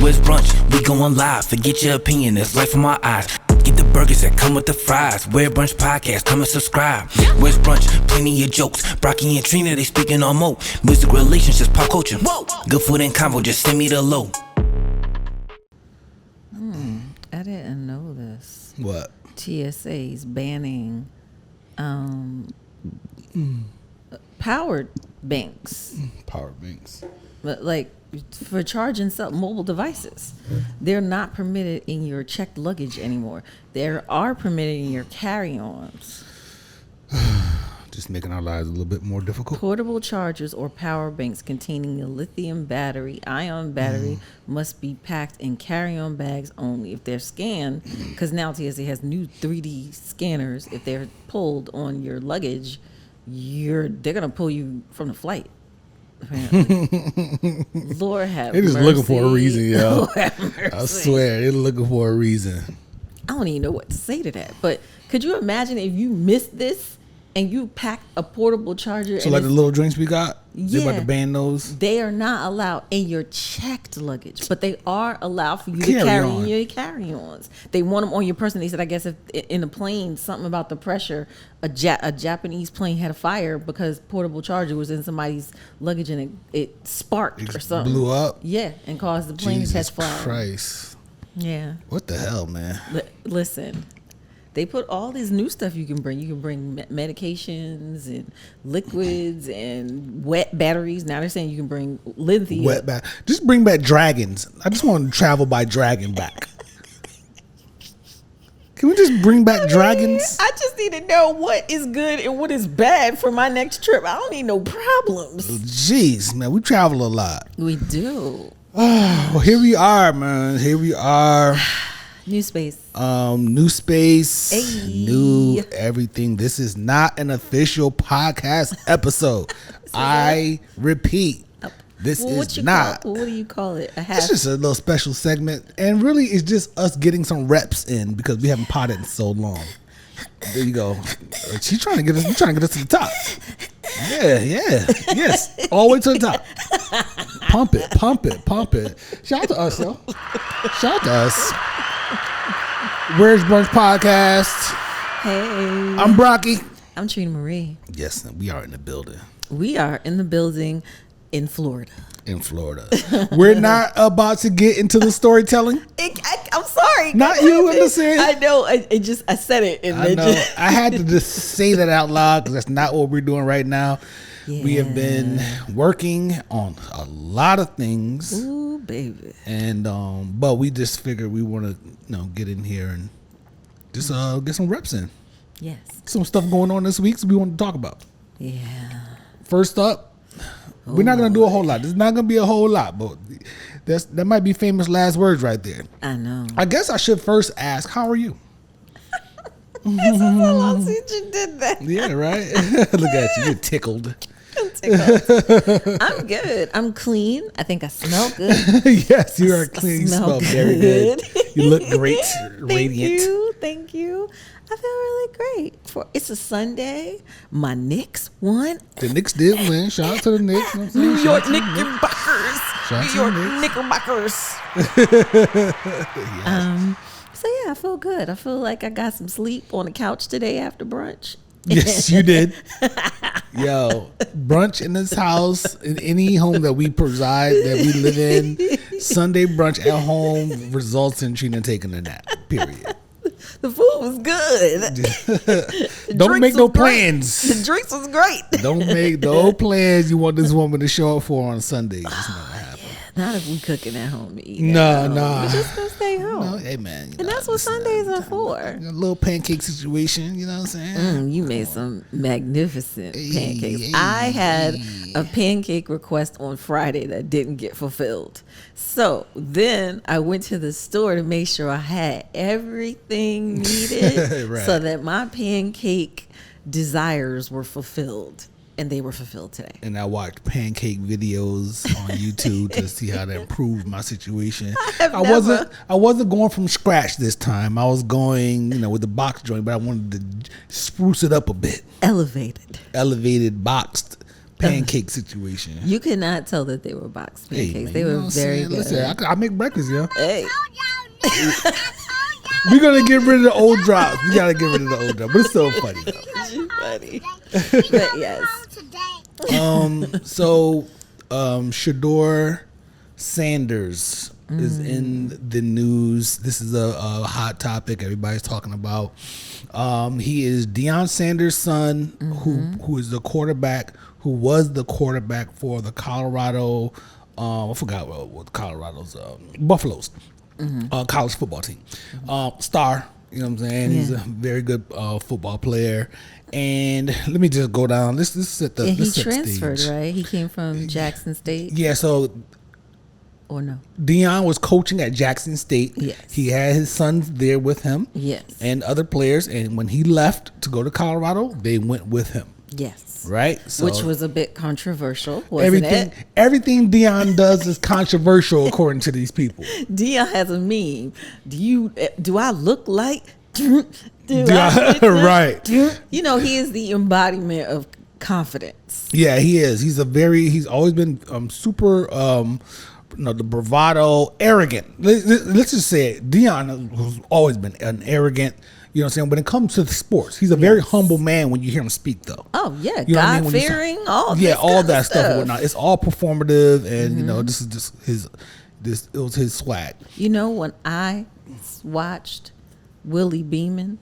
Where's brunch? We going live. Forget your opinion, it's right from our eyes. Get the burgers that come with the fries. Where Brunch Podcast, come and subscribe. Where's brunch? Plenty of jokes. Brocky and Trina, they speaking on mo. Music, relationships, pop culture. Good food and convo, just send me the low. I didn't know this. What? TSA's banning powered banks. Power banks. But like for charging mobile devices, they're not permitted in your checked luggage anymore. They are permitted in your carry-ons. Just making our lives a little bit more difficult. Portable chargers or power banks containing a lithium ion battery must be packed in carry-on bags only. If they're scanned, because now TSA has new 3D scanners, if they're pulled on your luggage, they're gonna pull you from the flight. Apparently. Lord have mercy. They're just looking for a reason, yo. Lord have mercy. I swear, they're looking for a reason. I don't even know what to say to that. But could you imagine if you missed this and you packed a portable charger? So like the little drinks we got? They're about to ban those? They are not allowed in your checked luggage, but they are allowed for you to carry in your carry-ons. They want them on your person. They said, I guess if in a plane, something about the pressure, a Japanese plane had a fire because portable charger was in somebody's luggage and it sparked or something. Blew up? Yeah, and caused the plane to catch fire. Jesus Christ. Yeah. What the hell, man? Listen. They put all this new stuff you can bring. You can bring medications and liquids and wet batteries. Now they're saying you can bring lithium. Just bring back dragons. I just want to travel by dragon back. Can we just bring back dragons? I just need to know what is good and what is bad for my next trip. I don't need no problems. Jeez, man, we travel a lot. We do. Well, here we are, man. Here we are. New space. New space. Hey. New everything. This is not an official podcast episode. I repeat, this is not. What do you call it? It's just a little special segment, and really, it's just us getting some reps in because we haven't potted in so long. There you go. She's trying to get us. You're trying to get us to the top. Yeah, yes, all the way to the top. Pump it. Shout out to us, though. Shout out to us. Where's Brunch Podcast? Hey, I'm Brocky. I'm Trina Marie. Yes, we are in the building. We are in the building in Florida. We're not about to get into the storytelling. I'm sorry. Not you, understand? I know. I said it. And I know. I had to just say that out loud because that's not what we're doing right now. Yeah. We have been working on a lot of things. Ooh, baby. And but we just figured we want to get in here and just get some reps in. Yes. Some stuff going on this week, so we want to talk about. Yeah. First up, we're not going to do a whole lot. There's not going to be a whole lot, but that might be famous last words right there. I know. I guess I should first ask, how are you? This is so long since you did that. Yeah, right? Look at you. You're tickled. I'm good. I'm clean. I think I smell good. Yes, you are clean. You smell very good. You look great. Radiant. Thank you. I feel really great. It's a Sunday. My Knicks won. The Knicks did win. Shout out to the Knicks. New York Knickerbockers. New York Knickerbockers. So yeah, I feel good. I feel like I got some sleep on the couch today after brunch. Yes, you did. Yo, brunch in this house, in any home that we preside, that we live in, Sunday brunch at home results in Trina taking a nap, period. The food was good. Don't make no plans. The drinks was great. Don't make no plans you want this woman to show up for on Sundays. It's not happening. Not if we cooking at home to eat. No. We're just gonna stay home. No, hey man. And that's what Sundays are for. A little pancake situation, you know what I'm saying? You made some magnificent pancakes. I had a pancake request on Friday that didn't get fulfilled. So then I went to the store to make sure I had everything needed right, so that my pancake desires were fulfilled. And they were fulfilled today. And I watched pancake videos on YouTube to see how to improve my situation. I wasn't going from scratch this time. I was going, with the box joint, but I wanted to spruce it up a bit. Elevated boxed pancake situation. You could not tell that they were box pancakes. Hey, man, they you know were what I'm very saying? good. Listen, I make breakfast, yo. Hey. We're gonna get rid of the old drops. We gotta get rid of the old drops, but it's still funny though. Funny. But yes. So Shedeur Sanders is in the news. This is a hot topic everybody's talking about. He is Deion Sanders' son, who is the quarterback, who was the quarterback for the Colorado, I forgot what Colorado's, Buffalo's college football team. Star, you know what I'm saying? Yeah. He's a very good football player. And let me just go down. Let's set the And he set transferred, stage. right? He came from Jackson State. Yeah, so Or no? Deion was coaching at Jackson State. Yes. He had his sons there with him. Yes. And other players. And when he left to go to Colorado, they went with him. Yes. Right? So Which was a bit controversial, wasn't it? everything Deion does is controversial according to these people. Deion has a meme. Do I look like? Right. You know, he is the embodiment of confidence. Yeah, he is. He's always been super the bravado, arrogant. Let's just say it. Deion has always been an arrogant, you know what I'm saying? When it comes to the sports, he's a very humble man when you hear him speak, though. Oh yeah, You know what I mean? When you God-fearing, all that stuff and whatnot. It's all performative, and you know, this is just it was his swag. You know, when I watched Willie Beeman,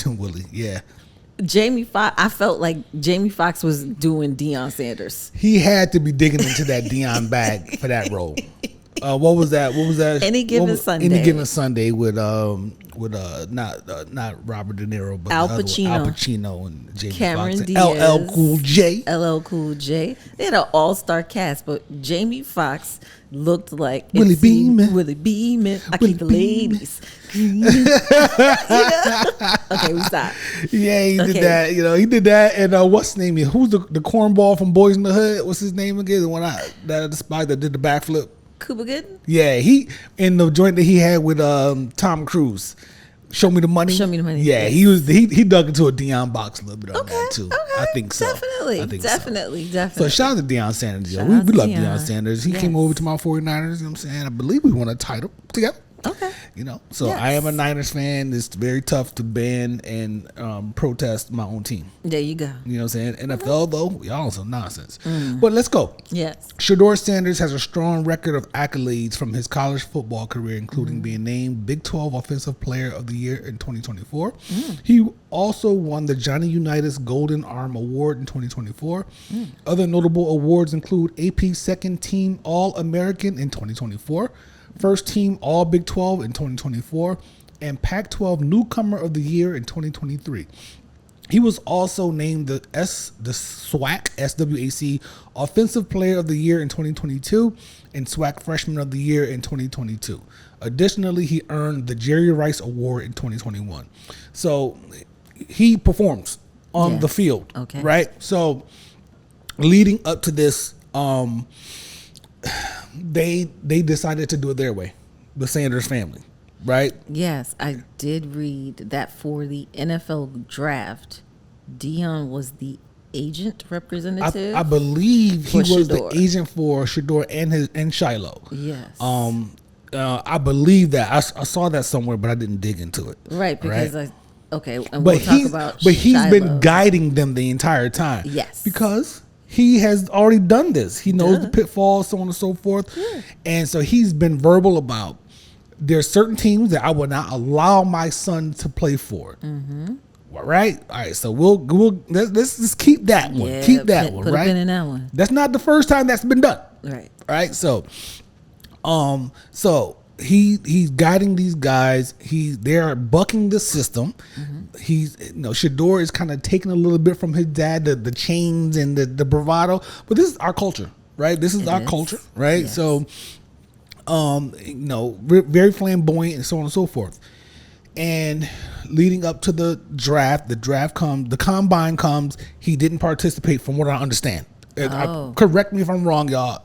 Willie, yeah. Jamie Foxx, I felt like Jamie Foxx was doing Deion Sanders. He had to be digging into that Deion bag for that role. What was that? Any Given Sunday. Any Given Sunday with not Robert De Niro, but Al the other one, Pacino. Al Pacino and Jamie Cameron Foxx and Diaz. LL Cool J. LL Cool J. They had an all-star cast, but Jamie Foxx looked like Willie Beeman. Willie Beeman. I Willie keep the Beeman. ladies. Okay, we stop. Yeah, he Okay. did that. You know, he did that. And what's his name? Who's the cornball from Boys in the Hood? What's his name again? The one the spy that did the backflip. Cuba Gooden? Yeah, he in the joint that he had with Tom Cruise. Show Me the Money. Show Me the Money, Yeah, yes. he dug into a Deion box a little bit on Okay, that too. okay. I think so. Definitely, I think so. definitely. So shout out to Deion Sanders. Yo. Shout We out to love Deion. Deion Sanders. He Yes. came over to my 49ers. You know what I'm saying? I believe we won a title together. Okay. You know, so Yes. I am a Niners fan. It's very tough to ban and protest my own team. There you go. You know what I'm saying? NFL though, y'all some nonsense. But let's go. Yes. Shedeur Sanders has a strong record of accolades from his college football career, including being named Big 12 Offensive Player of the Year in 2024. He also won the Johnny Unitas Golden Arm Award in 2024. Other notable awards include AP Second Team All-American in 2024, First Team All Big 12 in 2024, and Pac-12 Newcomer of the Year in 2023. He was also named the SWAC Offensive Player of the Year in 2022 and SWAC Freshman of the Year in 2022. Additionally, he earned the Jerry Rice Award in 2021. So he performs on the field, Okay. right? So leading up to this, they decided to do it their way, the Sanders family, right? Yes, I did read that for the NFL draft, Deion was the agent representative. I believe he for was Shedeur. the agent for Shedeur and Shiloh. Yes. I believe that I saw that somewhere, but I didn't dig into it. Right, because right? and But we'll talk about he's been Shiloh. guiding them the entire time. Yes. Because he has already done this. He knows the pitfalls, so on and so forth. And so he's been verbal about there's certain teams that I will not allow my son to play for. Right? All right. So let's just keep that one. Yeah, keep that one. put Right? a pin in that one. That's not the first time that's been done. Right. Right. So he's guiding these guys. They're bucking the system. Shedeur is kind of taking a little bit from his dad, the chains and the bravado. But this is our culture, right? This is our culture, right? Yes. So, very flamboyant and so on and so forth. And leading up to the draft comes, the combine comes. He didn't participate, from what I understand. Correct me if I'm wrong, y'all.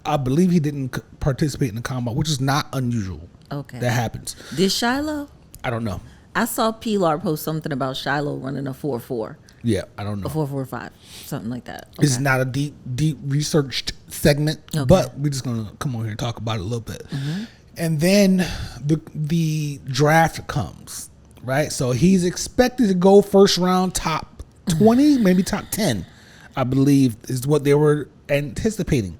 I believe he didn't participate in the combine, which is not unusual. Okay. That happens. Did Shiloh? I don't know. I saw Pilar post something about Shiloh running a 4.4. Yeah, I don't know. A 445, something like that. It's Okay. not a deep researched segment, Okay. but we're just gonna come on here and talk about it a little bit. And then the draft comes, right? So he's expected to go first round, top 20, maybe top 10, I believe is what they were anticipating.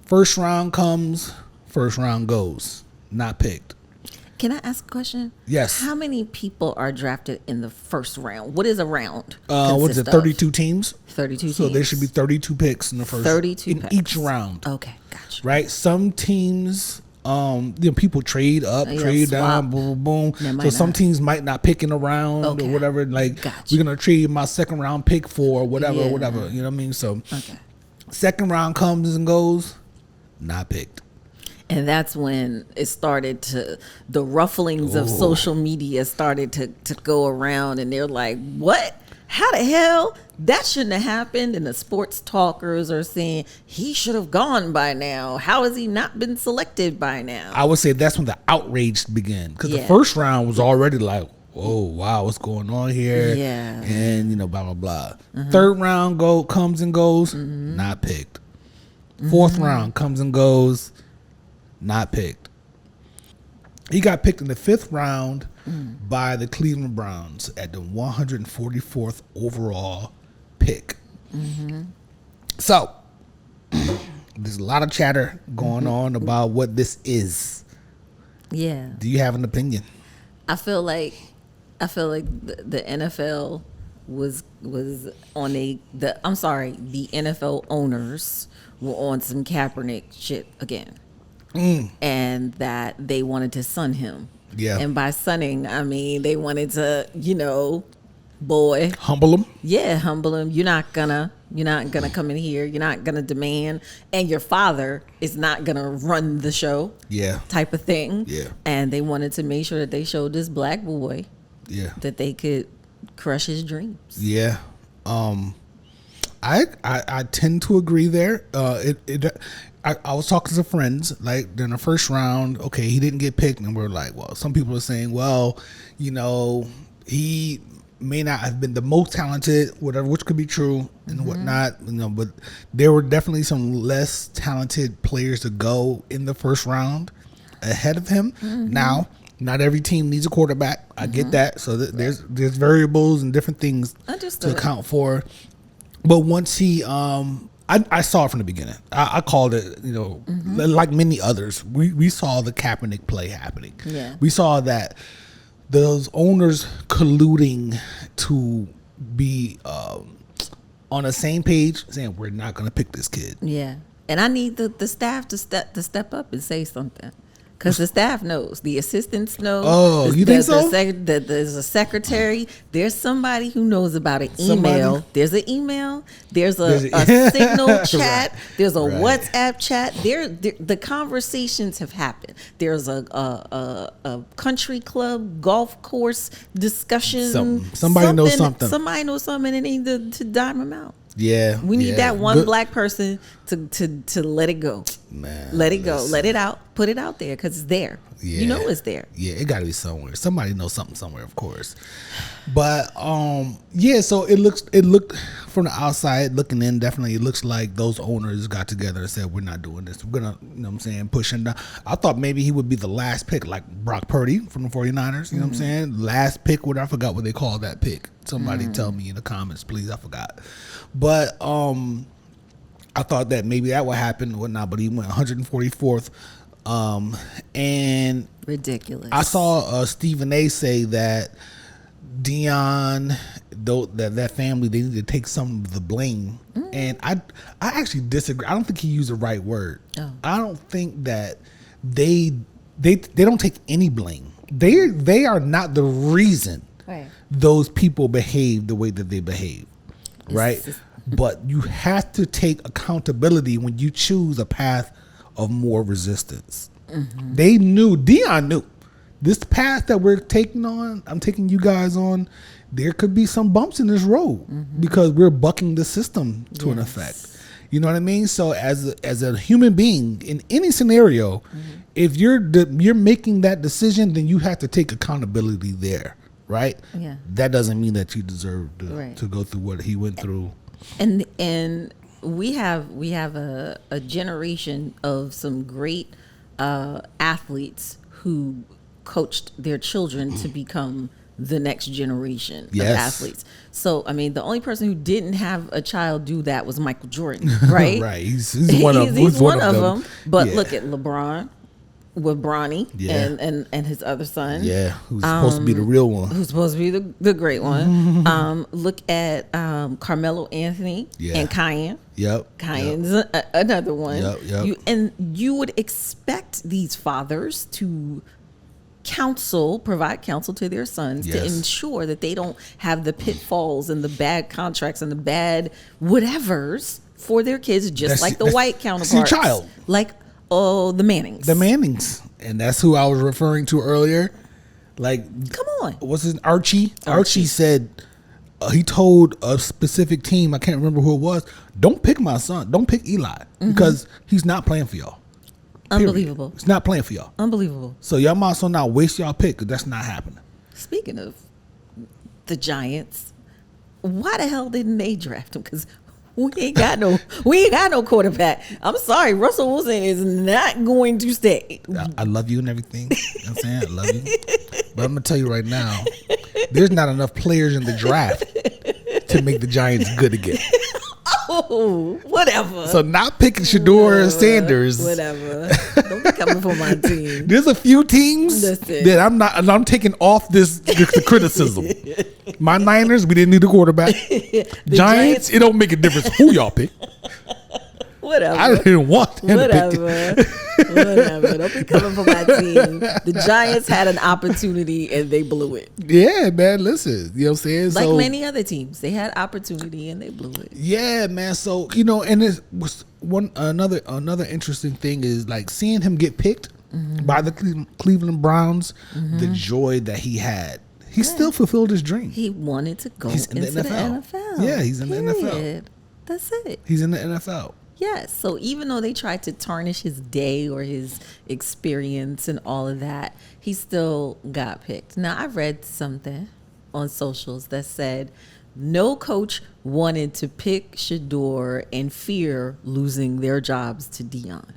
First round comes, first round goes, not picked. Can I ask a question? Yes. How many people are drafted in the first round? What is a round? What is it? consist of? 32 teams. 32 teams. So there should be 32 picks in the first. 32 in picks. each round. Okay, gotcha. Right. Some teams, people trade up, Yeah, trade swap. down, boom, boom, They boom. might So some not. teams might not pick in a round Okay. or whatever. Like Gotcha. we're gonna trade my second round pick for whatever, Yeah. whatever. You know what I mean? So Okay. second round comes and goes, not picked. And that's when it started the rufflings of social media started to go around, and they're like, what? How the hell? That shouldn't have happened. And the sports talkers are saying he should have gone by now. How has he not been selected by now? I would say that's when the outrage began because the Yeah. first round was already like, oh wow, what's going on here? Yeah. And blah blah blah. Third round comes and goes, not picked. Fourth round comes and goes, not picked. He got picked in the fifth round by the Cleveland Browns at the 144th overall pick. So there's a lot of chatter going on about what this is. Yeah. Do you have an opinion? I feel like the NFL was on the NFL owners were on some Kaepernick shit again. And that they wanted to sun him. Yeah. And by sunning, I mean they wanted to, boy, Humble him? yeah, humble him. You're not gonna come in here. You're not gonna demand, and your father is not gonna run the show. Yeah. Type of thing. Yeah. And they wanted to make sure that they showed this black boy Yeah. that they could crush his dreams. Yeah. I tend to agree there. I was talking to some friends, like during the first round, okay, he didn't get picked, and we're like, well, some people are saying, well, he may not have been the most talented, whatever, which could be true and whatnot, but there were definitely some less talented players to go in the first round ahead of him. Now, not every team needs a quarterback. I get that. So there's variables and different things Understood. to account for. But once he, I saw it from the beginning. I called it, like many others. We saw the Kaepernick play happening. Yeah. We saw that those owners colluding to be on the same page, saying we're not going to pick this kid. Yeah. And I need the staff to step up and say something. Because the staff knows, the assistants know. Oh, you think so? There's a secretary. There's somebody who knows about an Somebody? email. There's an email. There's a There's Signal chat. There's a Right. WhatsApp chat. The conversations have happened. There's a country club, golf course discussion. Somebody knows something. Somebody knows something, and they need to dime them out. Yeah. We need yeah. that one Good- black person to let it go. Man, Let it go. listen. Let it out. Put it out there because it's there. Yeah. You know it's there. Yeah, it got to be somewhere. Somebody knows something somewhere, of course. But yeah. So it looked from the outside looking in. Definitely, it looks like those owners got together and said, "We're not doing this. We're gonna, what I'm saying, push him down." I thought maybe he would be the last pick, like Brock Purdy from the 49ers. You know what I'm saying? Last pick. I forgot what they called that pick. Somebody tell me in the comments, please. I forgot. But I thought that maybe that would happen or whatnot. But he went 144th. And Ridiculous. I saw Stephen A. say that Deion, that family, they need to take some of the blame. And I actually disagree. I don't think he used the right word. Oh. I don't think that they don't take any blame. They are not the reason Right. those people behave the way that they behave, right? But you have to take accountability when you choose a path of more resistance. Deion knew this path that we're taking on, I'm taking you guys on, there could be some bumps in this road because we're bucking the system to an effect. You know what I mean? So as a human being in any scenario, if you're making that decision, then you have to take accountability there right? Yeah. That doesn't mean that you deserve to go through what he went through. And we have a generation of some great athletes who coached their children to become the next generation of athletes. So, I mean, the only person who didn't have a child do that was Michael Jordan, right? Right. He's one of them. He's one of them. But look at LeBron with Bronny and his other son. Yeah, who's supposed to be the real one. Who's supposed to be the great one. Look at Carmelo Anthony and Cayenne. Yep. Cayenne's another one. Yep. You would expect these fathers to provide counsel to their sons to ensure that they don't have the pitfalls and the bad contracts and the bad whatevers for their kids, just like the white counterparts. That's your child. Like, the Mannings. The Mannings. And that's who I was referring to earlier. Like, come on. What's his Archie? Archie said, he told a specific team, I can't remember who it was, don't pick my son. Don't pick Eli because he's not playing for y'all. Unbelievable. It's not playing for y'all. Unbelievable. So y'all might as well not waste y'all pick because that's not happening. Speaking of the Giants, why the hell didn't they draft him? Because we ain't got no quarterback. I'm sorry, Russell Wilson is not going to stay. I love you and everything. You know what I'm saying? I love you. But I'm gonna tell you right now, there's not enough players in the draft to make the Giants good again. Oh, whatever. So not picking Shedeur Sanders. Whatever. Don't be coming for my team. There's a few teams that I'm taking off the criticism. My Niners, we didn't need a quarterback. Giants, it don't make a difference who y'all pick. Whatever. I didn't want him to pick it. Whatever. Don't be coming for my team. The Giants had an opportunity and they blew it. Yeah, man. Listen, you know what I'm saying? Like many other teams, they had opportunity and they blew it. Yeah, man. So, and it was another interesting thing is like seeing him get picked by the Cleveland Browns, the joy that he had. He still fulfilled his dream. He wanted to go into the NFL. Yeah, he's in the NFL. That's it. He's in the NFL. Yes. So even though they tried to tarnish his day or his experience and all of that, he still got picked. Now, I read something on socials that said no coach wanted to pick Shedeur in fear losing their jobs to Deion.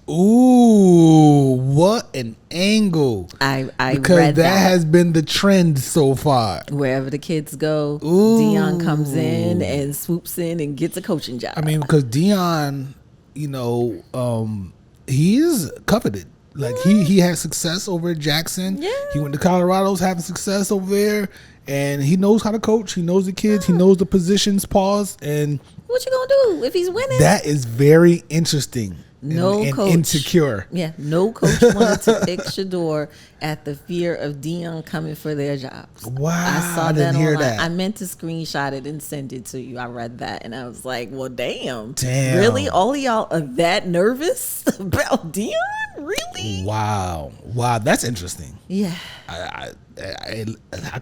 Ooh, what an angle. I because read that has been the trend so far. Wherever the kids go, Deion comes in and swoops in and gets a coaching job. I mean, because Deion, he is coveted. Like he had success over at Jackson. Yeah. He went to Colorado's having success over there. And he knows how to coach. He knows the kids. He knows the positions, and what you gonna do if he's winning? That is very interesting. No coach. Insecure. Yeah, no coach wanted to pick Shedeur at the fear of Deion coming for their jobs. Wow, I saw didn't that hear online. that. I meant to screenshot it and send it to you. I read that and I was like, well, damn. Really? All of y'all are that nervous about Deion? Really? Wow, that's interesting. Yeah. I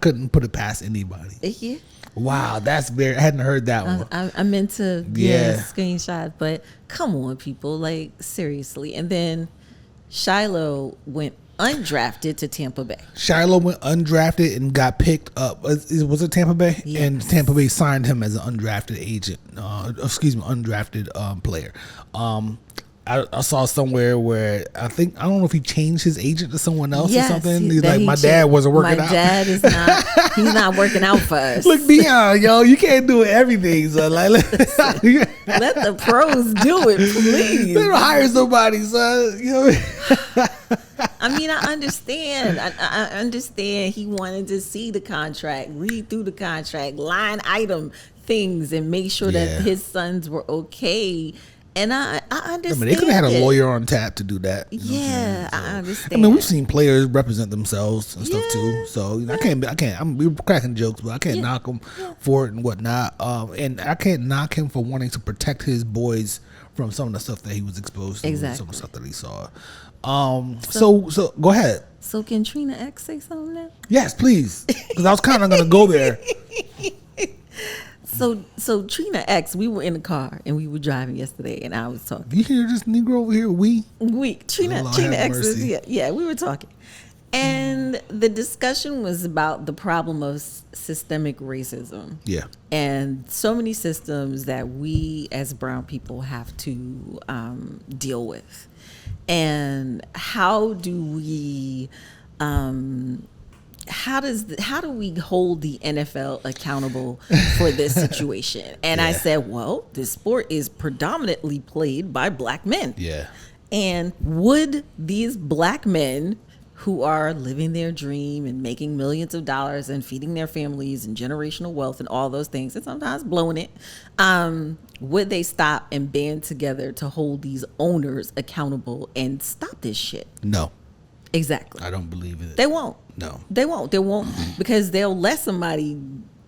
couldn't put it past anybody. Yeah. Wow, that's very. I hadn't heard that one. I meant to screenshot, but come on, people, like seriously. And then Shiloh went undrafted to Tampa Bay. Shiloh went undrafted and got picked up. Was it Tampa Bay? Yes. And Tampa Bay signed him as an undrafted agent. Undrafted player. I saw somewhere where I don't know if he changed his agent to someone else or something. He's like, my dad wasn't working out. My dad is not. He's not working out for us. Look, Deion, yo, you can't do everything. So like, let the pros do it, please. Let him hire somebody, son. You know. I mean, I understand. I understand he wanted to see the contract, read through the contract, line item things, and make sure that his sons were okay. And I understand. I mean, they could have had a lawyer on tap to do that. Yeah, I understand. I mean, we've seen players represent themselves and stuff too. So I can't. We were cracking jokes, but I can't knock him for it and whatnot. And I can't knock him for wanting to protect his from some of the stuff that he was exposed to. Exactly. Some of the stuff that he saw. So go ahead. So can Trina X say something now? Yes, please. Because I was kind of going to go there. So Trina X, we were in the car and we were driving yesterday, and I was talking. Do you hear this Negro over here? We Trina X is we were talking, And the discussion was about the problem of systemic racism. Yeah. And so many systems that we as brown people have to deal with. And how do we how do we hold the NFL accountable for this situation? And I said, well, this sport is predominantly played by black men. Yeah. And would these black men who are living their dream and making millions of dollars and feeding their families and generational wealth and all those things, and sometimes blowing it, would they stop and band together to hold these owners accountable and stop this shit? No. Exactly. I don't believe it. They won't. No. They won't. They won't because they'll let somebody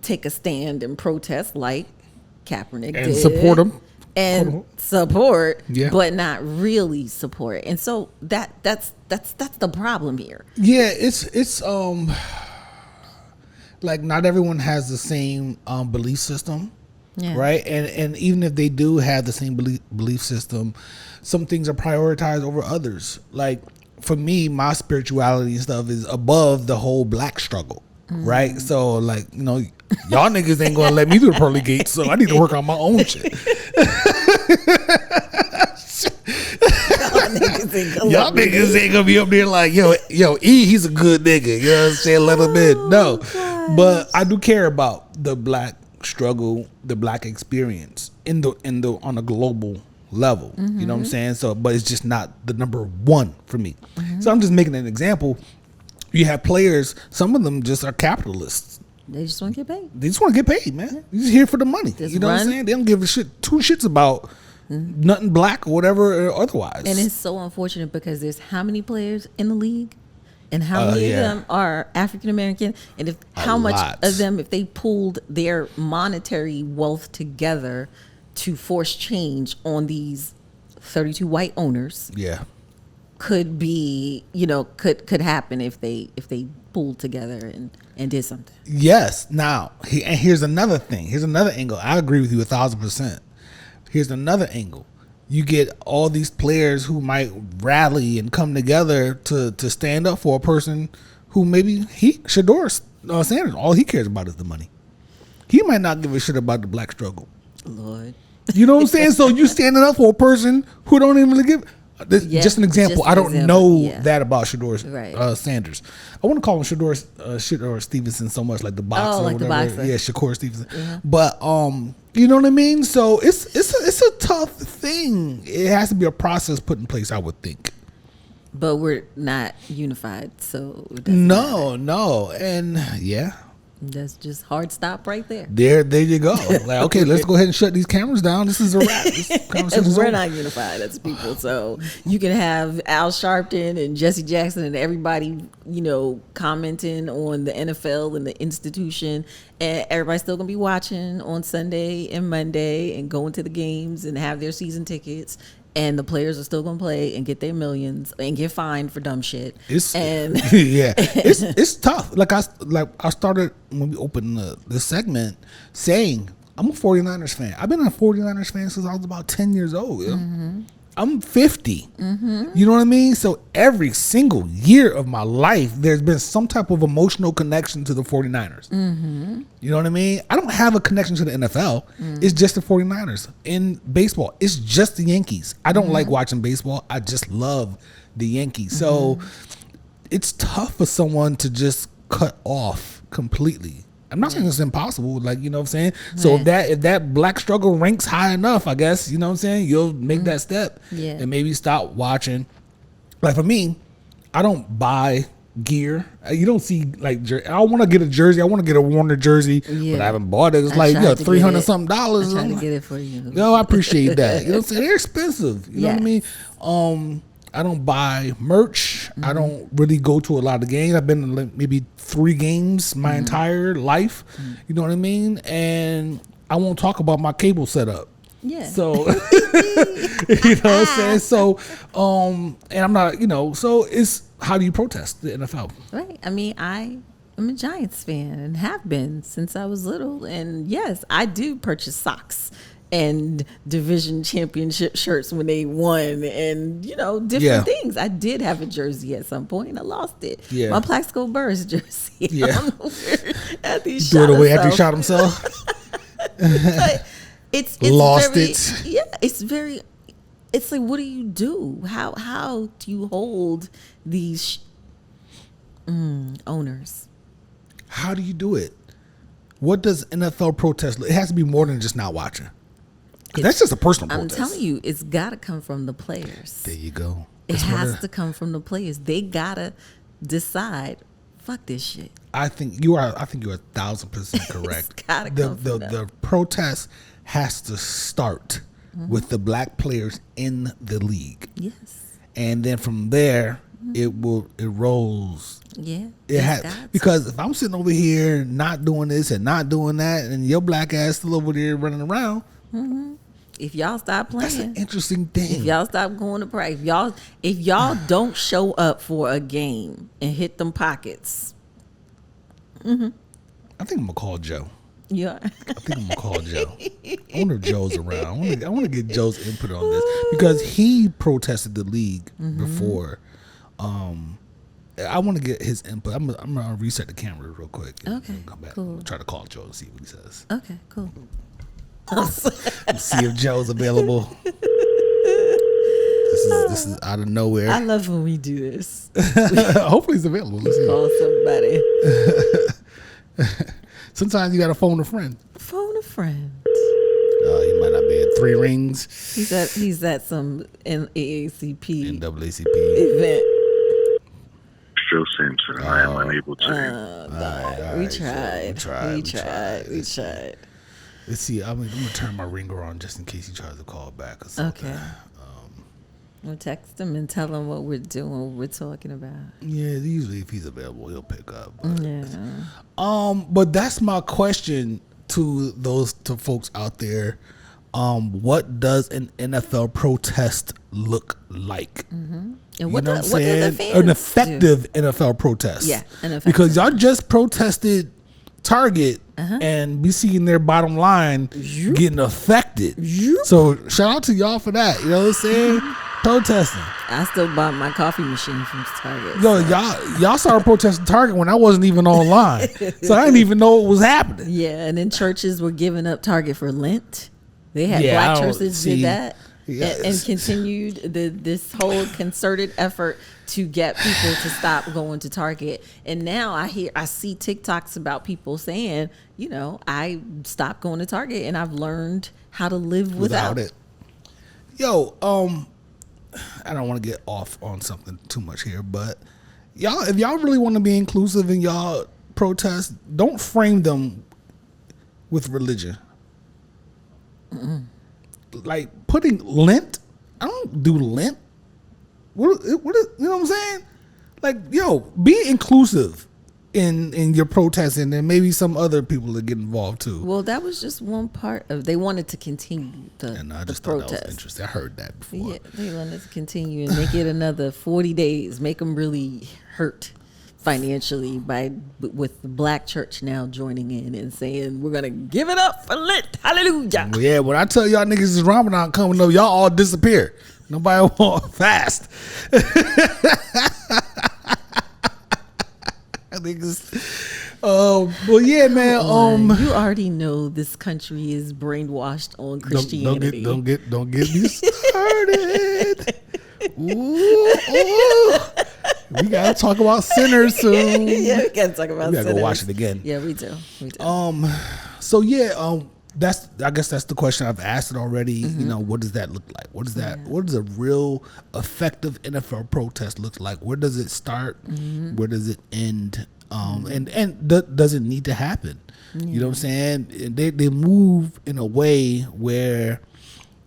take a stand and protest like Kaepernick And did. support them. And support, Yeah. but not really support. And so that's the problem here. Yeah, it's like not everyone has the same belief system. Yeah. Right. And even if they do have the same belief system, some things are prioritized over others. Like for me, my spirituality and stuff is above the whole black struggle. Right. So like, y'all niggas ain't gonna let me do the pearly gates, so I need to work on my own shit. Y'all niggas ain't gonna be up there like, yo, E, he's a good nigga. You know what I'm saying? Let him in. No. But I do care about the black struggle, the black experience on a global level. You know what I'm saying? So, but it's just not the number one for me. So I'm just making an example. You have players, some of them just are capitalists. They just want to get paid. They just want to get paid, man. You're just here for the money. Just you know what I'm saying? They don't give a shit, two shits about nothing black or whatever or otherwise. And it's so unfortunate because there's how many players in the league? And how many of them are African American? And how much of them, if they pooled their monetary wealth together to force change on these 32 white owners, could be, could happen if they pulled together and did something. Yes. Now, and here's another thing. Here's another angle. I agree with you 1,000%. Here's another angle. You get all these players who might rally and come together to stand up for a person who maybe Shedeur Sanders, all he cares about is the money. He might not give a shit about the black struggle. Lord. You know what I'm saying? So you standing up for a person who don't even really give. Just an example. Just I don't an know example. that about Shedeur Sanders. I want to call him Shedeur Stevenson so much, like the boxer. Oh, like the boxer. Yeah, Shakur Stevenson. Yeah. But you know what I mean? So it's a tough thing. It has to be a process put in place, I would think. But we're not unified, so it doesn't no, and that's just hard stop right there. There you go. Like, okay, let's go ahead and shut these cameras down. This is a wrap. We're not unified as people. So you can have Al Sharpton and Jesse Jackson and everybody, commenting on the NFL and the institution, and everybody's still gonna be watching on Sunday and Monday and going to the games and have their season tickets. And the players are still gonna play and get their millions and get fined for dumb shit. It's tough. Like I started when we opened this segment saying I'm a 49ers fan. I've been a 49ers fan since I was about 10 years old. I'm 50. You know what I mean? So every single year of my life, there's been some type of emotional connection to the 49ers. You know what I mean? I don't have a connection to the NFL. It's just the 49ers. In baseball, it's just the Yankees. I don't like watching baseball. I just love the Yankees. So it's tough for someone to just cut off completely. I'm not saying it's impossible, like, you know what I'm saying? So if that black struggle ranks high enough, I guess, you know what I'm saying, you'll make that step and maybe stop watching. Like for me, I don't buy gear. You don't see like I want to get a jersey. I want to get a Warner jersey, but I haven't bought it. It's like $300 something. I'm trying to get it for you. No, I appreciate that. You know what I'm saying? They're expensive. You know what I mean? I don't buy merch. I don't really go to a lot of games. I've been to maybe 3 games my entire life. You know what I mean? And I won't talk about my cable setup. Yeah. So, you know what I'm saying? So, and I'm not, so it's how do you protest the NFL? Right. I mean, I'm a Giants fan and have been since I was little. And yes, I do purchase socks and division championship shirts when they won, and different things. I did have a jersey at some point. I lost it. Yeah. My Plaxico Burrs jersey. Yeah. I don't know where, after he Threw shot it away after himself. he shot himself. But it's Lost very, it. Yeah, it's very. It's like, what do you do? How do you hold these owners? How do you do it? What does NFL protest look? It has to be more than just not watching. 'Cause that's just a personal I'm protest. telling you, it's got to come from the players. There you go. It It's has to come from the players. They gotta decide. Fuck this shit. I think you are 1,000% correct. It's gotta come from them. The protest has to start with the black players in the league, Yes. and then from there it rolls. Yeah. It has, because if I'm sitting over here not doing this and not doing that, and your black ass still over there running around, if y'all stop that's playing, an interesting thing. if y'all stop going to practice, if y'all don't show up for a game and hit them pockets, I think I'm gonna call Joe. yeah. I think I'm gonna call Joe. I wonder if Joe's around. I want to get Joe's input on this because he protested the league before. I want to get his input. I'm gonna reset the camera real quick. And come back. Cool. Try to call Joe and see what he says. Okay, cool. See if Joe's available. This is out of nowhere. I love when we do this. Hopefully he's available. Let's see. Call somebody. Sometimes you gotta phone a friend. Phone a friend. He might not be at 3 rings. He's at some NAACP NAACP event. Shedeur Sanders, I am unable to. We tried. Let's see. I'm gonna turn my ringer on just in case he tries to call back or something. Okay. We'll text him and tell him what we're doing, what we're talking about. Yeah, usually if he's available, he'll pick up. But, Yeah. but that's my question to folks out there. What does an NFL protest look like? And You what know do what I'm the saying? fans An effective NFL protest. Yeah, an effective. Because y'all just protested Target and we seeing their bottom line getting affected. So shout out to y'all for that. You know what I'm saying? Protesting. I still bought my coffee machine from Target. Yo, y'all started protesting Target when I wasn't even online. So I didn't even know what was happening. Yeah, and then churches were giving up Target for Lent. They had Yeah, I black don't churches see- did that. Yes. And continued this whole concerted effort to get people to stop going to Target. And now I see TikToks about people saying, I stopped going to Target and I've learned how to live without it. Yo, I don't want to get off on something too much here, but if y'all really want to be inclusive in y'all protests, don't frame them with religion. Like putting Lent, I don't do Lent. What is, you know what I'm saying? Like, yo, be inclusive in your protesting, and maybe some other people that get involved too. Well, that was just one part of. They wanted to continue And I the just thought protest. that was interesting. I heard that before. Yeah, they wanted to continue and make it another 40 days. Make them really hurt financially with the black church now joining in and saying we're gonna give it up for Lent. Hallelujah. Yeah, when I tell y'all niggas it's Ramadan coming up, y'all all disappear. Nobody want fast. Niggas. Well, yeah, man. You already know this country is brainwashed on Christianity. Don't get me started. Ooh. We gotta talk about sinners soon. Yeah, we gotta talk about. We gotta go sinners. watch it again. Yeah, we do. So yeah, I guess that's the question I've asked it already. You know, what does that look like? What is that? What does a real effective NFL protest look like? Where does it start? Where does it end? And does it need to happen? You know what I'm saying? They move in a way where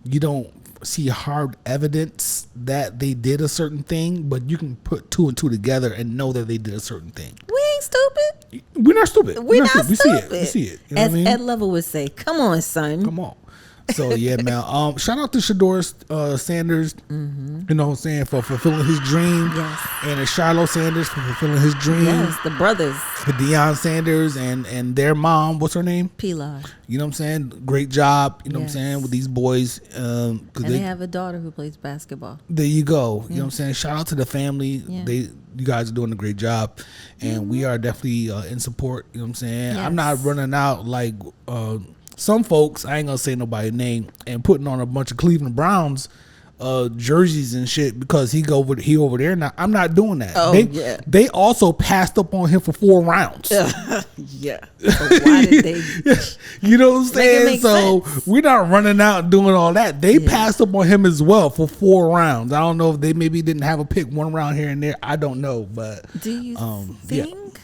you don't see hard evidence that they did a certain thing, but you can put 2 and 2 together and know that they did a certain thing. We ain't stupid. We're not stupid. We're not stupid. We see it. We see it. You know As what I mean? Ed Level would say, "Come on, son." Come on. So yeah, man. Shout out to Shedeur Sanders. You know what I'm saying, for fulfilling his dream. Yes. And to Shiloh Sanders for fulfilling his dream. Yes, the brothers. for Deion Sanders and their mom. What's her name? Pilar. You know what I'm saying? Great job. You know what I'm saying, with these boys. And they have a daughter who plays basketball. There you go. You know what I'm saying? Shout out to the family. Yeah. You guys are doing a great job, and we are definitely in support. You know what I'm saying? Yes. I'm not running out like some folks. I ain't gonna say nobody's name, and putting on a bunch of Cleveland Browns jerseys and shit because he over there now. I'm not doing that. Oh, They also passed up on him for 4 rounds. Yeah. But why did they? You know what I'm saying? Make So sense. we're not running out and doing all that. They passed up on him as well for 4 rounds. I don't know if they maybe didn't have a pick 1 round here and there. I don't know, but Do you think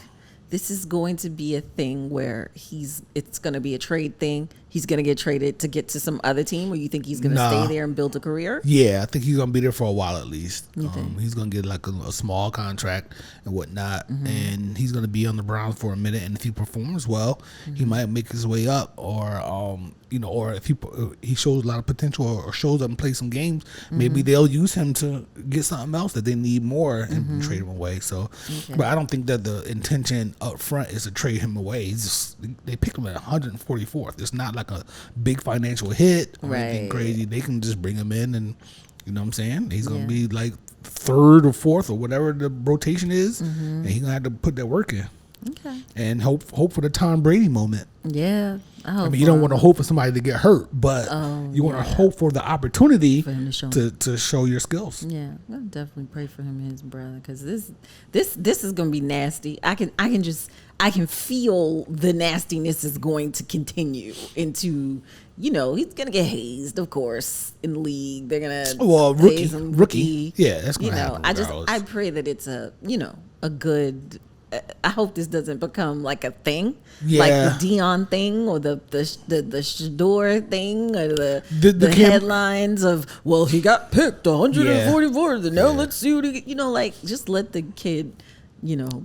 this is going to be a thing where it's going to be a trade thing? He's going to get traded to get to some other team, or you think he's going to stay there and build a career? Yeah, I think he's gonna be there for a while at least. You think? He's gonna get like a small contract and whatnot, and he's gonna be on the Browns for a minute. And if he performs well, he might make his way up, or or if he shows a lot of potential or shows up and plays some games, maybe they'll use him to get something else that they need more and trade him away. So, but I don't think that the intention up front is to trade him away. They picked him at 144th. It's not like a big financial hit or anything crazy. They can just bring him in, and you know what I'm saying, he's gonna be like 3rd or 4th or whatever the rotation is, and he's gonna have to put that work in. Okay. And hope for the Tom Brady moment. Yeah. I mean, you don't want to hope for somebody to get hurt, but you want to hope for the opportunity for him to show your skills. Yeah, I'll definitely pray for him and his brother, because this is gonna be nasty. I can feel the nastiness is going to continue into, he's gonna get hazed, of course, in the league. They're gonna haze him, rookie. Yeah, that's gonna happen. I pray that it's a good. I hope this doesn't become like a thing, like the Deion thing or the Shedeur thing or the headlines of, well, he got picked 144th, and now let's see what he, just let the kid,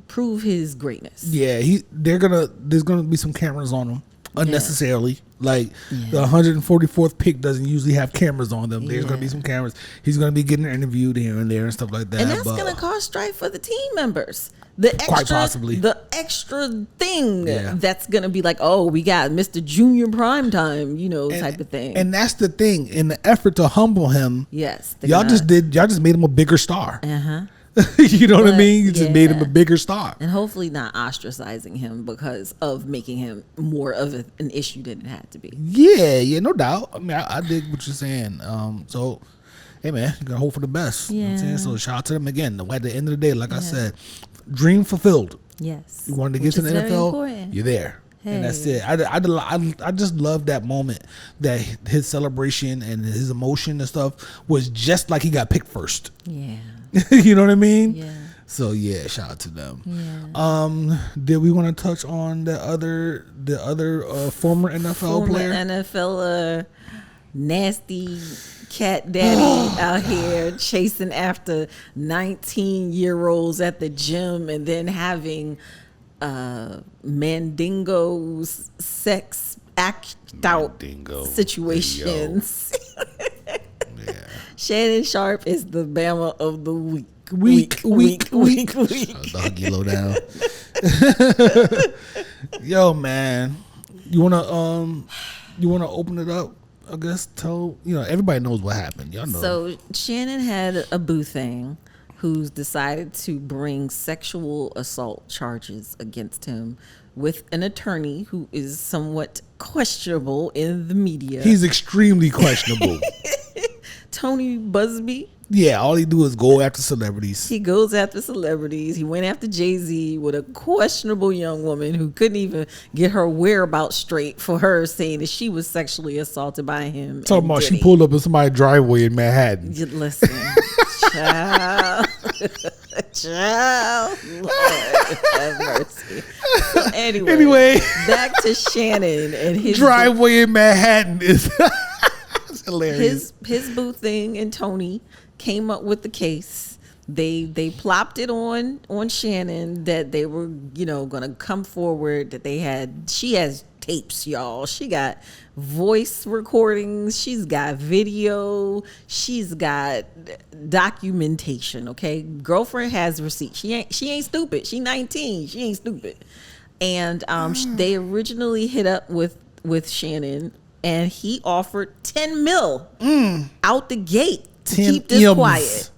prove his greatness. Yeah, there's gonna be some cameras on him unnecessarily. Like the 144th pick doesn't usually have cameras on them. There's gonna be some cameras. He's gonna be getting interviewed here and there and stuff like that. And that's gonna cause strife for the team members. Quite possibly. The extra thing that's going to be like, oh, we got Mr. Junior Primetime, type of thing. And that's the thing. In the effort to humble him, y'all just made him a bigger star. You know what I mean? You just made him a bigger star. And hopefully not ostracizing him because of making him more of an issue than it had to be. Yeah, no doubt. I mean, I dig what you're saying. So, hey, man, you got to hope for the best. You know what I'm saying? So shout out to them again. At the end of the day, like I said, dream fulfilled. Yes. You wanted to get to the NFL, you're there. Hey. And that's it. I just love that moment, that his celebration and his emotion and stuff was just like he got picked first. Yeah. You know what I mean? Yeah. So yeah, shout out to them. Yeah. Did we want to touch on the other former NFL player? NFL nasty cat daddy out here chasing after 19-year-olds at the gym and then having mandingo sex act out situations. Shannon Sharpe is the Bama of the week. Week. The Huggy Lowdown. Yo, man, you wanna open it up? I guess tell everybody knows what happened. Y'all know. So Shannon had a boo thing who's decided to bring sexual assault charges against him with an attorney who is somewhat questionable in the media. He's extremely questionable. Tony Busby. Yeah, all he do is go after celebrities. He goes after celebrities. He went after Jay-Z with a questionable young woman who couldn't even get her whereabouts straight for her saying that she was sexually assaulted by him. Talking about she pulled up in somebody's driveway in Manhattan. Listen, child, Lord have mercy. So anyway, back to Shannon and his driveway in Manhattan is hilarious. His boo thing and Tony came up with the case. They plopped it on Shannon that they were gonna come forward, that she has tapes, y'all. She got voice recordings. She's got video. She's got documentation. Okay, girlfriend has receipts. She ain't stupid. She 19. She ain't stupid. And they originally hit up with Shannon, and he offered 10 mil out the gate to keep this quiet.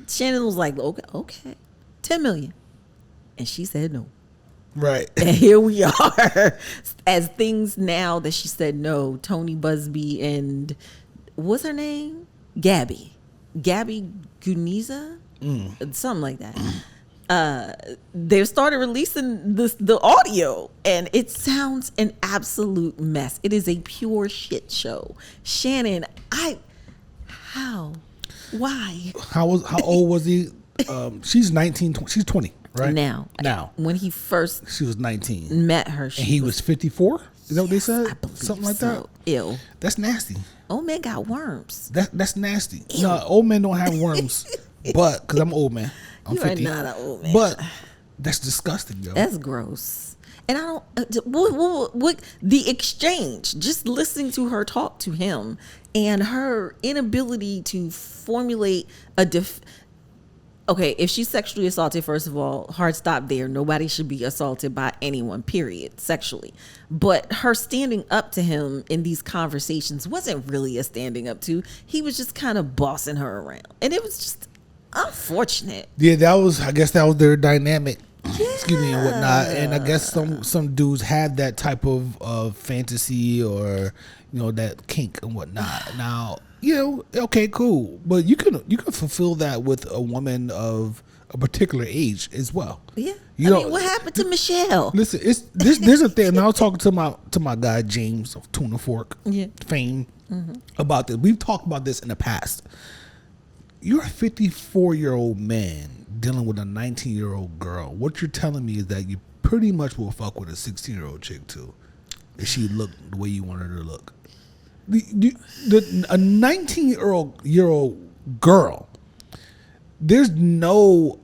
Shannon was like, okay, 10 million. And she said no. Right. And here we are. As things now that she said no, Tony Busby and what's her name? Gabby Guniza? Something like that. They started releasing the audio, and it sounds an absolute mess. It is a pure shit show. Shannon, why? How old was he? She's 19. She's 20, right? Now, when he first she was 19, met her, and he was 54. Is that what they said? I believe something like so. that. Ew. That's nasty. Old man got worms. That's nasty. Ew. No, old men don't have worms, but because I'm an old man, I'm 50. You are not an old man. But that's disgusting, yo. That's gross. And I don't. What the exchange? Just listening to her talk to him and her inability to formulate a Okay, if she's sexually assaulted, first of all, hard stop there. Nobody should be assaulted by anyone, period, sexually. But her standing up to him in these conversations wasn't really a standing up to. He was just kind of bossing her around. And it was just unfortunate. Yeah, I guess that was their dynamic. Yeah. Excuse me, and whatnot. And I guess some dudes have that type of fantasy or, that kink and whatnot. Now, okay, cool. But you can fulfill that with a woman of a particular age as well. Yeah. What happened to Michelle? Listen, there's a thing. And I was talking to my guy James of Tuna Fork fame about this. We've talked about this in the past. You're a 54-year-old man dealing with a 19-year-old girl. What you're telling me is that you pretty much will fuck with a 16-year-old chick too, if she looked the way you want her to look. A 19-year-old girl, there's no.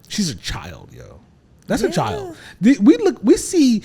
She's a child, yo. That's a child. We see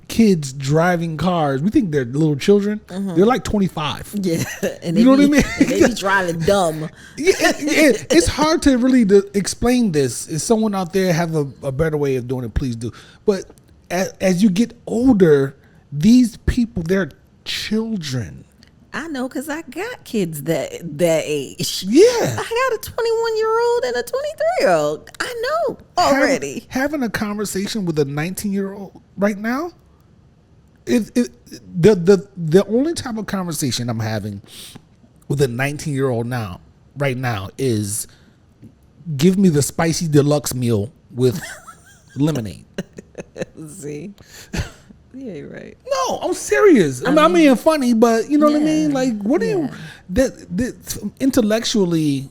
kids driving cars. We think they're little children. They're like 25. Yeah, and you know what I mean? They be driving dumb. It's hard to really explain this. If someone out there have a better way of doing it, please do. But as you get older, these people, they're children. I know, because I got kids that age. Yeah. I got a 21-year-old and a 23-year-old. I know already. Having a conversation with a 19-year-old right now, the only type of conversation I'm having with a 19-year-old right now is give me the spicy deluxe meal with lemonade. See? Yeah, you're right. No, I'm serious. I'm being funny, but you know what I mean? Like, what do you, that intellectually,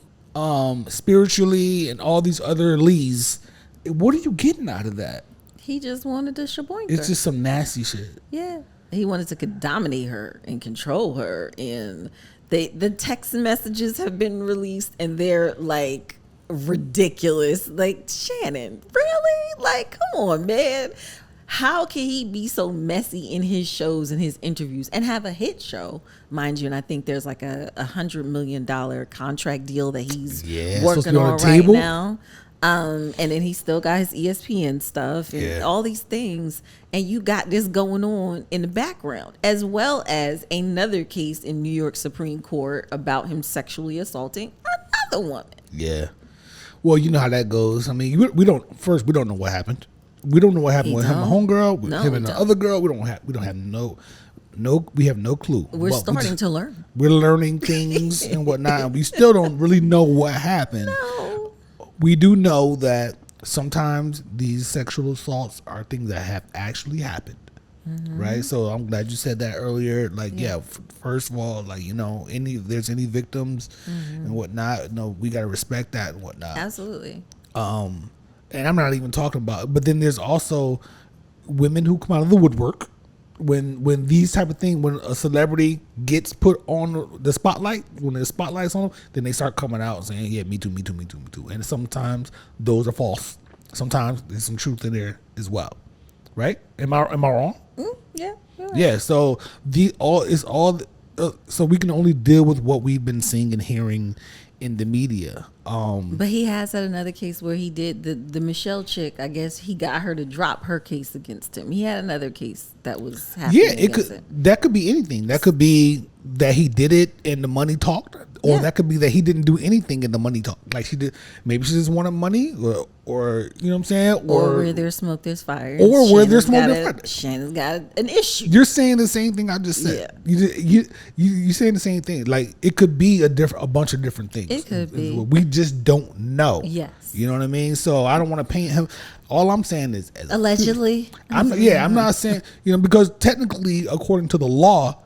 spiritually, and all these other lees, what are you getting out of that? He just wanted to shaboink her. It's just some nasty shit. Yeah. He wanted to dominate her and control her. And the text messages have been released, and they're like ridiculous. Like, Shannon, really? Like, come on, man. How can he be so messy in his shows and his interviews and have a hit show, mind you? And I think there's like a $100 million contract deal that he's working on right now. And then he still got his ESPN stuff and all these things. And you got this going on in the background, as well as another case in New York Supreme Court about him sexually assaulting another woman. Yeah. Well, you know how that goes. I mean, we don't know what happened. We don't know what happened with him and homegirl, with him and the other girl. We have no clue. We're starting to learn. We're learning things and whatnot. And we still don't really know what happened. No. We do know that sometimes these sexual assaults are things that have actually happened. Right? So I'm glad you said that earlier. Like, first of all, like, if there's any victims and whatnot, we got to respect that and whatnot. Absolutely. And I'm not even talking about, but then there's also women who come out of the woodwork when these type of things, when a celebrity gets put on the spotlight, when the spotlight's on them, then they start coming out and saying, yeah, me too. And sometimes those are false. sometimes there's some truth in there as well, right? Am I wrong? Yeah. Right. Yeah. So so we can only deal with what we've been seeing and hearing in the media. But he has had another case where he did the Michelle chick. I guess he got her to drop her case against him. He had another case that was happening. Yeah, that could be anything. That could be that he did it and the money talked, or that could be that he didn't do anything and the money talked. Like she did, maybe she just wanted money, or you know what I'm saying, or where there's smoke, there's fire. Or where there's smoke, there's fire. Shannon's got an issue. You're saying the same thing I just said. Yeah. You saying the same thing. Like it could be a bunch of different things. It could be. We just don't know. Yes. You know what I mean? So I don't want to paint him. All I'm saying is allegedly. I'm not saying, because technically, according to the law,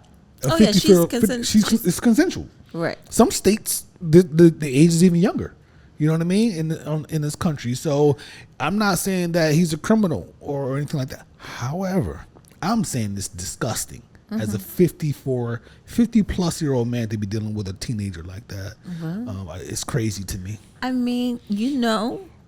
it's consensual. Right. Some states the age is even younger. You know what I mean? In this country. So I'm not saying that he's a criminal or anything like that. However, I'm saying it's disgusting as a 50-plus year old man to be dealing with a teenager like that. It's crazy to me. I mean,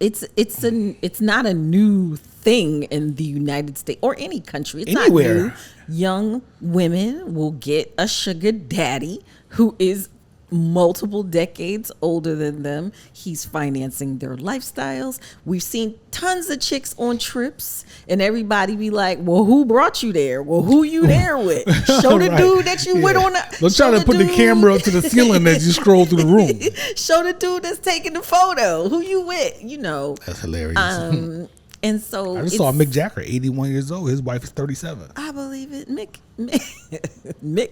it's not a new thing in the United States or any country. It's anywhere. Not new. Young women will get a sugar daddy who is multiple decades older than them. He's financing their lifestyles. We've seen tons of chicks on trips and everybody be like, well, who brought you there? Well, who you there with? Show the dude that you went on. Let's try to put the camera up to the ceiling as you scroll through the room. Show the dude that's taking the photo. Who you with? That's hilarious. And so I just saw Mick Jagger, 81 years old. His wife is 37. I believe it. Mick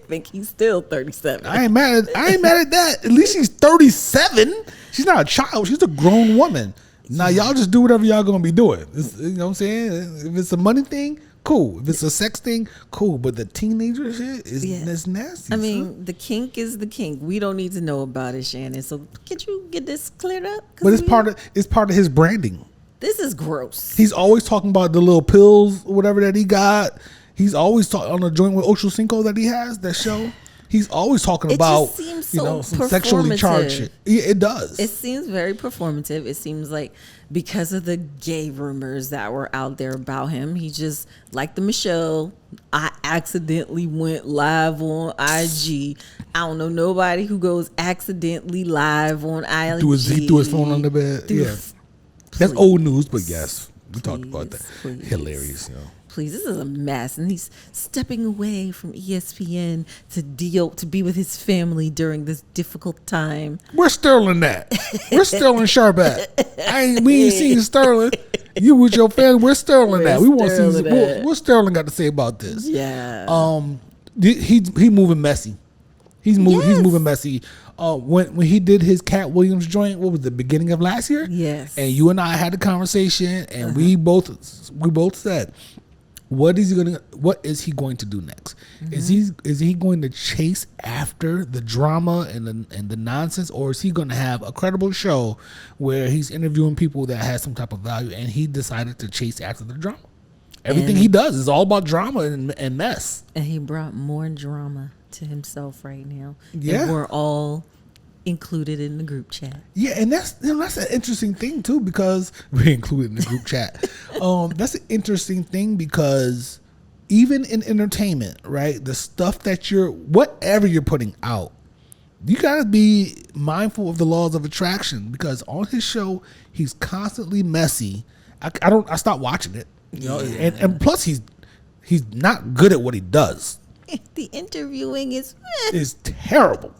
think he's still 37. I ain't mad at that. At least she's 37. She's not a child. She's a grown woman. Now y'all just do whatever y'all gonna be doing. You know what I'm saying? If it's a money thing, cool. If it's a sex thing, cool. But the teenager shit is nasty. I mean, the kink is the kink. We don't need to know about it, Shannon. So could you get this cleared up? But it's part of his branding. This is gross. He's always talking about the little pills or whatever that he got. He's always talking on a joint with Ocho Cinco that he has, that show. He's always talking about, some sexually charged shit. Yeah, it does. It seems very performative. It seems like because of the gay rumors that were out there about him, he just, like the Michelle, I accidentally went live on IG. I don't know nobody who goes accidentally live on IG. He threw his phone on the bed. Yeah. That's old news, but yes, we talked about that. Please. Hilarious, Please, this is a mess, and he's stepping away from ESPN to be with his family during this difficult time. Where's Sterling at? Where's Sterling Sharpe at? We ain't seen Sterling. You with your family? Where's Sterling at? We want to see what Sterling got to say about this. Yeah. He moving messy. He's moving messy. When he did his Cat Williams joint, what was the beginning of last year? Yes. And you and I had a conversation, and we both said, what is he going to do next? Is he going to chase after the drama and the nonsense, or is he going to have a credible show where he's interviewing people that has some type of value, and he decided to chase after the drama? Everything he does is all about drama and mess. And he brought more drama to himself right now. Yeah. And we're all included in the group chat. Yeah, and that's an interesting thing too, because we're included in the group chat. That's an interesting thing because even in entertainment, right, the stuff that whatever you're putting out, you gotta be mindful of the laws of attraction, because on his show he's constantly messy. I stopped watching it, and plus he's not good at what he does. The interviewing is terrible.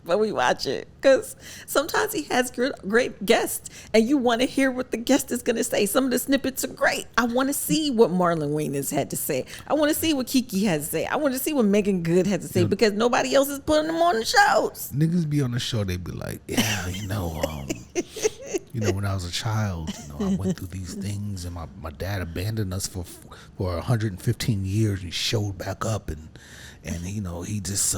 But we watch it because sometimes he has great guests, and you want to hear what the guest is going to say. Some of the snippets are great. I want to see what Marlon Wayans had to say. I want to see what Kiki has to say. I want to see what Megan Good had to say, because nobody else is putting them on the shows. Niggas be on the show, they be like, yeah, when I was a child, I went through these things, and my dad abandoned us for 115 years, and he showed back up, and he just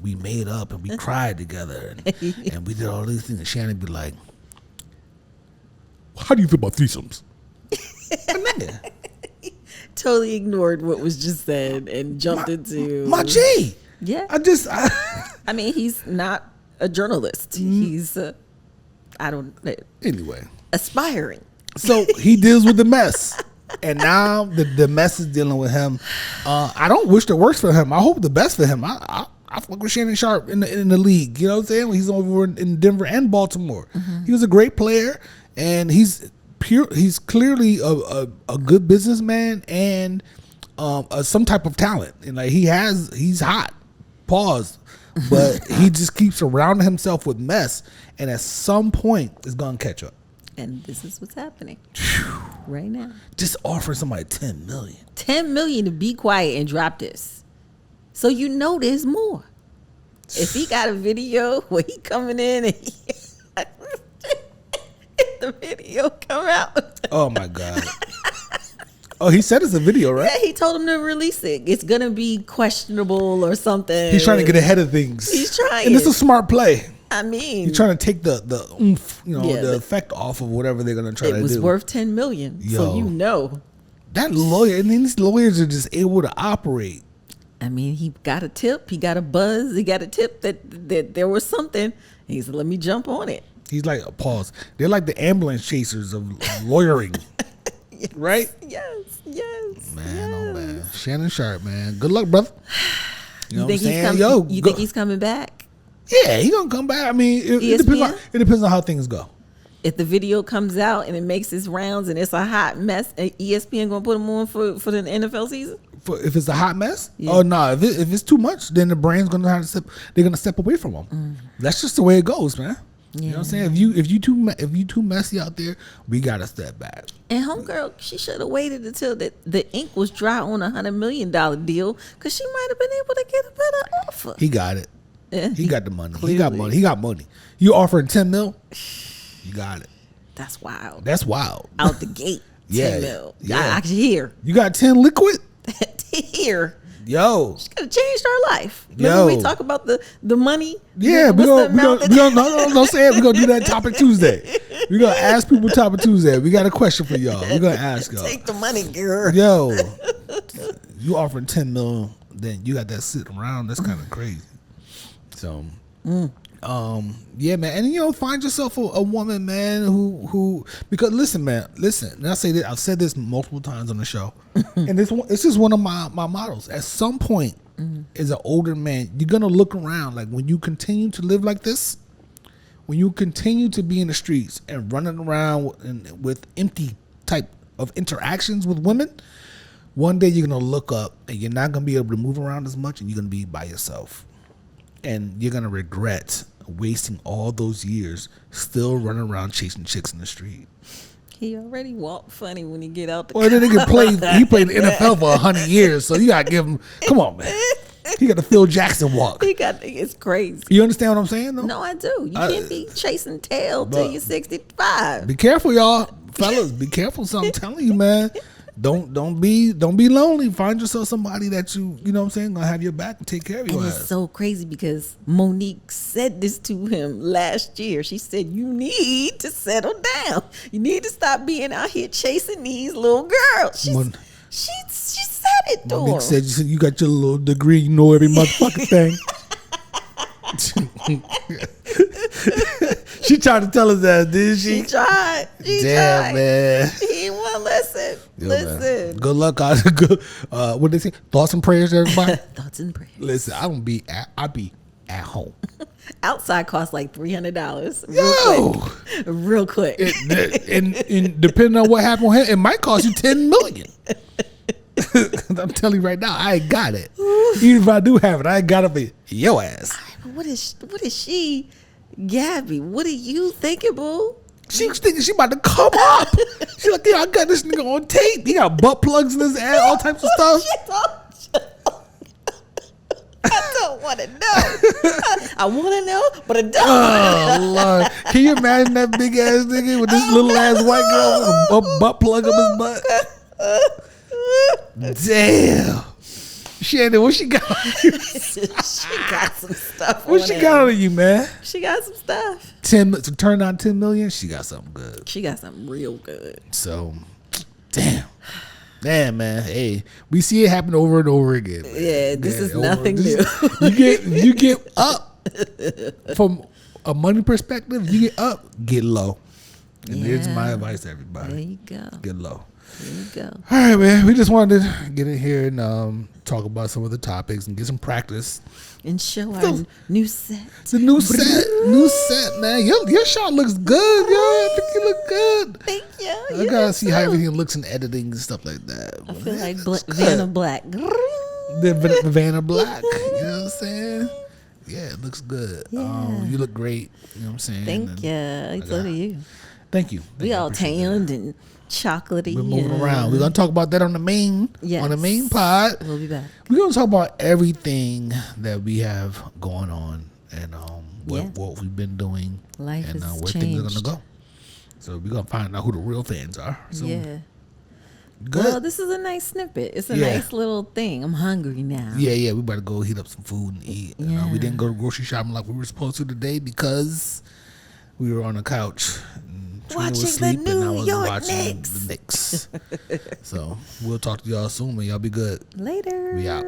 we made up and we cried together, and we did all these things. And Shannon be like, how do you feel about threesomes? Totally ignored what was just said and jumped into my G. Yeah. I mean, he's not a journalist. He's anyway, aspiring. So he deals with the mess. And now the mess is dealing with him. I don't wish the worst for him. I hope the best for him. I fuck with Shannon Sharpe in the league. You know what I'm saying? He's over in Denver and Baltimore. He was a great player, and he's clearly a good businessman and some type of talent. And like he's hot. Pause. But he just keeps surrounding himself with mess, and at some point it's gonna catch up. And this is what's happening right now. Just offer somebody $10 million. $10 million to be quiet and drop this, so you know there's more. If he got a video where he coming in and if the video come out. Oh my God. Oh, he said it's a video, right? Yeah, he told him to release it. It's gonna be questionable or something. He's trying to get ahead of things. He's trying, and it's a smart play. I mean, he's trying to take the oomph, the effect off of whatever they're gonna try to do. It was worth $10 million, so you know that lawyer. And then these lawyers are just able to operate. I mean, he got a tip, he got a buzz, he got a tip that there was something. He said, "Let me jump on it." He's like, pause. They're like the ambulance chasers of lawyering, yes, right? Yes. Man, oh man, Shannon Sharpe, man. Good luck, brother. You know what I'm saying? You think he's coming back? Yeah, he gonna come back. I mean, it depends on how things go. If the video comes out and it makes its rounds and it's a hot mess, ESPN gonna put him on for the NFL season? If it's a hot mess? Yeah. Oh no! If it's too much, then the brand's gonna have to step. They're gonna step away from him. That's just the way it goes, man. Yeah. You know what I'm saying? If you too messy out there, we gotta step back. And homegirl, she should have waited until the ink was dry on $100 million deal, because she might have been able to get a better offer. He got it. Yeah, he got the money. Clearly. He got money. You offering $10 million? You got it. That's wild. Out the gate. Yeah. $10 million. Yeah. I can hear. You got 10 liquid? Here. Yo. She could have changed her life. Yo. Remember we talk about the money? Yeah, don't say it. We're going to do that Topic Tuesday. We're going to ask people Topic Tuesday. We got a question for y'all. We're going to ask y'all. Take the money, girl. Yo. You offering $10 million, then you got that sitting around. That's kind of crazy. So, yeah, man. And, find yourself a woman, man, who, because listen, and I say this, I've said this multiple times on the show, and this is one of my models. At some point, as an older man, you're going to look around, like when you continue to live like this, when you continue to be in the streets and running around with empty type of interactions with women, one day you're going to look up and you're not going to be able to move around as much, and you're going to be by yourself. And you're going to regret wasting all those years still running around chasing chicks in the street. He already walked funny when he get out the Well, then he played the NFL for 100 years, so you got to give him, come on, man. He got the Phil Jackson walk. It's crazy. You understand what I'm saying, though? No, I do. You can't be chasing tail till you're 65. Be careful, y'all. Fellas, be careful. So I'm telling you, man. Don't be lonely. Find yourself somebody that you know what I'm saying, gonna have your back and take care of you. And it's so crazy because Monique said this to him last year. She said, "You need to settle down. You need to stop being out here chasing these little girls." She said it to Monique him. said, "You got your little degree. You know every motherfucking thing." She tried to tell us that, didn't she? She tried. Damn, man. He didn't want to listen. Listen. Man. Good luck, guys. What they say? Thoughts and prayers, everybody. Thoughts and prayers. Listen, I be at home. Outside costs like $300. Real quick. And depending on what happened with him, it might cost you $10 million. I'm telling you right now, I ain't got it. Even if I do have it, I ain't got it for your ass. What is she, Gabby? What are you thinking, boo? She was thinking she about to come up. She like, I got this nigga on tape. He got butt plugs in his ass, all types of stuff. I don't want to know. I want to know, but I don't. Oh, Lord. Can you imagine that big ass nigga with this little ass white girl with a butt plug up his butt? Damn. Shannon, what she got on you? She got some stuff. What she got on you, man? She got some stuff. To turn down $10 million, she got something good. She got something real good. So, damn, man. Hey, we see it happen over and over again. Man. Yeah, this is nothing new. You get up from a money perspective. You get up, get low. And here's my advice to everybody. There you go. Get low. There you go. All right, man. We just wanted to get in here and talk about some of the topics and get some practice. And show our new set. It's a new set, man. Your shot looks good, yo. I think you look good. Thank you. I gotta see how everything looks in editing and stuff like that. I feel like Vanna Black. The Vanna Black. You know what I'm saying? Yeah, it looks good. Yeah. You look great. You know what I'm saying? Thank you. So do you. Thank you. We all tanned and chocolatey. We're moving around. We're gonna talk about that on the main pod. We'll be back. We're gonna talk about everything that we have going on and what we've been doing Life and has where changed. things are gonna go. So we're gonna find out who the real fans are. So, good. Well, this is a nice snippet. It's a nice little thing. I'm hungry now. Yeah. We better go heat up some food and eat. Yeah. We didn't go grocery shopping like we were supposed to today because we were on the couch. Trina was asleep and I was watching the Knicks. So we'll talk to y'all soon, man. Y'all be good. Later. We out.